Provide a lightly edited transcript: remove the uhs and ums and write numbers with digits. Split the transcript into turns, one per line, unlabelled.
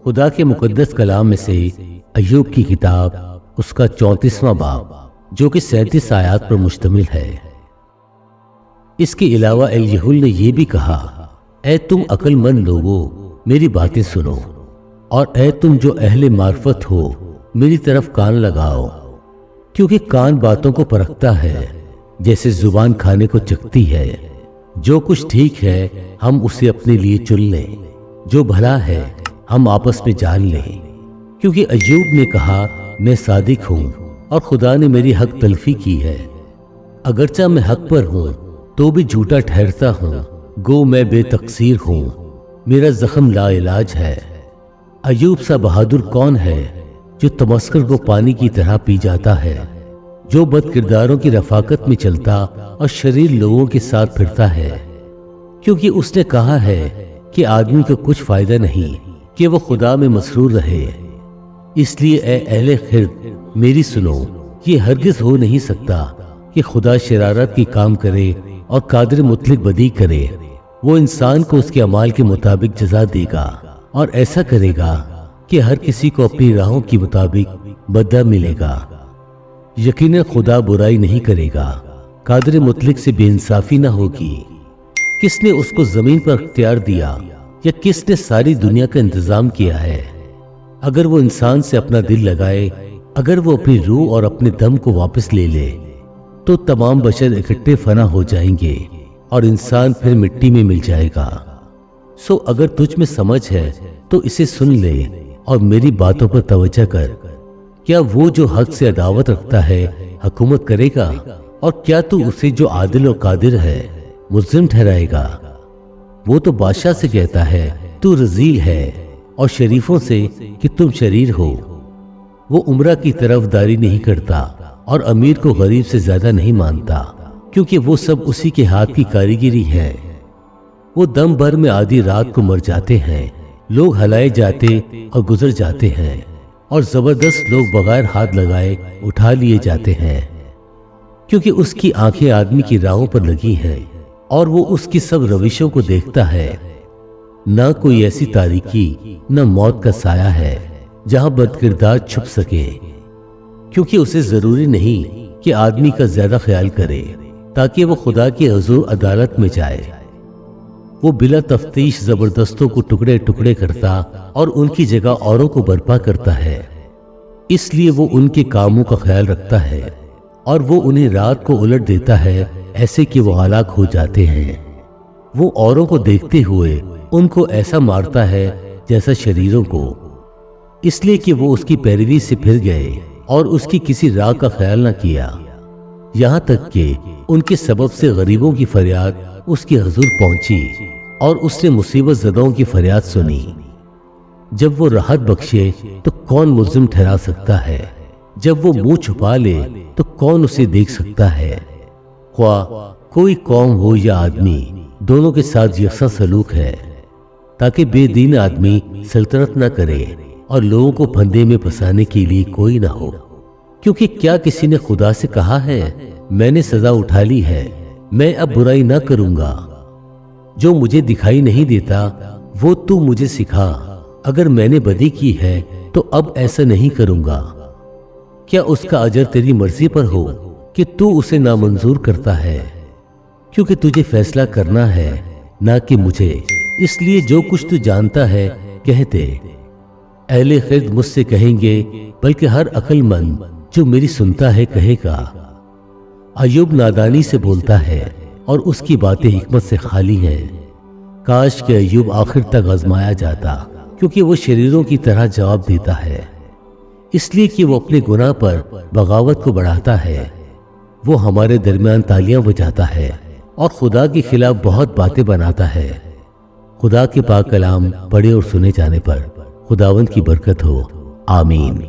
خدا کے مقدس کلام میں سے ایوب کی کتاب اس کا 34واں باب جو کہ 37 آیات پر مشتمل ہے۔ اس کے علاوہ ایلیہول نے یہ بھی کہا، اے تم عقل مند لوگو میری باتیں سنو، اور اے تم جو اہل معرفت ہو میری طرف کان لگاؤ، کیونکہ کان باتوں کو پرکھتا ہے جیسے زبان کھانے کو چکھتی ہے۔ جو کچھ ٹھیک ہے ہم اسے اپنے لیے چن لیں، جو بھلا ہے ہم آپس میں جان لیں، کیونکہ ایوب نے کہا میں صادق ہوں اور خدا نے میری حق تلفی کی ہے۔ اگرچہ میں حق پر ہوں تو بھی جھوٹا ٹھہرتا ہوں، گو میں بے تقصیر ہوں، میرا زخم لا علاج ہے۔ ایوب سا بہادر کون ہے جو تمسخر کو پانی کی طرح پی جاتا ہے، جو بد کرداروں کی رفاقت میں چلتا اور شریر لوگوں کے ساتھ پھرتا ہے، کیونکہ اس نے کہا ہے کہ آدمی کو کچھ فائدہ نہیں کہ وہ خدا میں مسرور رہے۔ اس لیے اے اہل خرد میری سنو، یہ ہرگز ہو نہیں سکتا کہ خدا شرارت کی کام کرے اور قادر مطلق بدی کرے۔ وہ انسان کو اس کے اعمال کے مطابق جزا دے گا، اور ایسا کرے گا کہ ہر کسی کو اپنی راہوں کے مطابق بدلہ ملے گا۔ یقیناً خدا برائی نہیں کرے گا، قادر مطلق سے بے انصافی نہ ہوگی۔ کس نے اس کو زمین پر اختیار دیا یا کس نے ساری دنیا کا انتظام کیا ہے؟ اگر وہ انسان سے اپنا دل لگائے، اگر وہ اپنی روح اور اپنے دم کو واپس لے لے، تو تمام بشر اکٹھے فنا ہو جائیں گے اور انسان پھر مٹی میں مل جائے گا۔ سو اگر تجھ میں سمجھ ہے تو اسے سن لے اور میری باتوں پر توجہ کر۔ کیا وہ جو حق سے عداوت رکھتا ہے حکومت کرے گا؟ اور کیا تو اسے جو عادل و قادر ہے ملزم ٹھہرائے گا؟ وہ تو بادشاہ سے کہتا ہے تو رذیل ہے، اور شریفوں سے کہ تم شریر ہو۔ وہ عمرہ کی طرف داری نہیں کرتا اور امیر کو غریب سے زیادہ نہیں مانتا، کیونکہ وہ سب اسی کے ہاتھ کی کاریگری ہے۔ وہ دم بھر میں آدھی رات کو مر جاتے ہیں، لوگ ہلائے جاتے اور گزر جاتے ہیں، اور زبردست لوگ بغیر ہاتھ لگائے اٹھا لیے جاتے ہیں، کیونکہ اس کی آنکھیں آدمی کی راہوں پر لگی ہیں اور وہ اس کی سب روشوں کو دیکھتا ہے۔ نہ کوئی ایسی تاریکی نہ موت کا سایہ ہے جہاں بد کردار چھپ سکے، کیونکہ اسے ضروری نہیں کہ آدمی کا زیادہ خیال کرے تاکہ وہ خدا کے حضور عدالت میں جائے۔ وہ بلا تفتیش زبردستوں کو ٹکڑے ٹکڑے کرتا اور ان کی جگہ اوروں کو برپا کرتا ہے۔ اس لیے وہ ان کے کاموں کا خیال رکھتا ہے اور وہ انہیں رات کو الٹ دیتا ہے ایسے کہ وہ ہلاک ہو جاتے ہیں۔ وہ اوروں کو دیکھتے ہوئے ان کو ایسا مارتا ہے جیسا شریروں کو، اس لیے کہ وہ اس کی پیروی سے پھر گئے اور اس کی کسی راہ کا خیال نہ کیا، یہاں تک کہ ان کے سبب سے غریبوں کی فریاد اس کے حضور پہنچی اور اس نے مصیبت زدوں کی فریاد سنی۔ جب وہ راحت بخشے تو کون ملزم ٹھہرا سکتا ہے؟ جب وہ منہ چھپا لے تو کون اسے دیکھ سکتا ہے؟ خواہ کوئی قوم ہو یا آدمی، دونوں کے ساتھ یکساں سلوک ہے، تاکہ بے دین آدمی سلطنت نہ کرے اور لوگوں کو پھندے میں پھنسانے کے لیے کوئی نہ ہو۔ کیونکہ کیا کسی نے خدا سے کہا ہے میں نے سزا اٹھا لی ہے، میں اب برائی نہ کروں گا؟ جو مجھے دکھائی نہیں دیتا وہ تو مجھے سکھا، اگر میں نے بدی کی ہے تو اب ایسا نہیں کروں گا۔ کیا اس کا اجر تیری مرضی پر ہو کہ تو اسے نامنظور کرتا ہے؟ کیونکہ تجھے فیصلہ کرنا ہے نہ کہ مجھے، اس لیے جو کچھ تو جانتا ہے کہہ دے۔ اہل خرد مجھ سے کہیں گے، بلکہ ہر عقل مند جو میری سنتا ہے کہے گا۔ ایوب نادانی سے بولتا ہے اور اس کی باتیں حکمت سے خالی ہیں۔ کاش کہ ایوب آخر تک آزمایا جاتا، کیونکہ وہ شریروں کی طرح جواب دیتا ہے، اس لیے کہ وہ اپنے گناہ پر بغاوت کو بڑھاتا ہے۔ وہ ہمارے درمیان تالیاں بجاتا ہے اور خدا کے خلاف بہت باتیں بناتا ہے۔ خدا کے پاک کلام پڑھے اور سنے جانے پر خداوند کی برکت ہو، آمین۔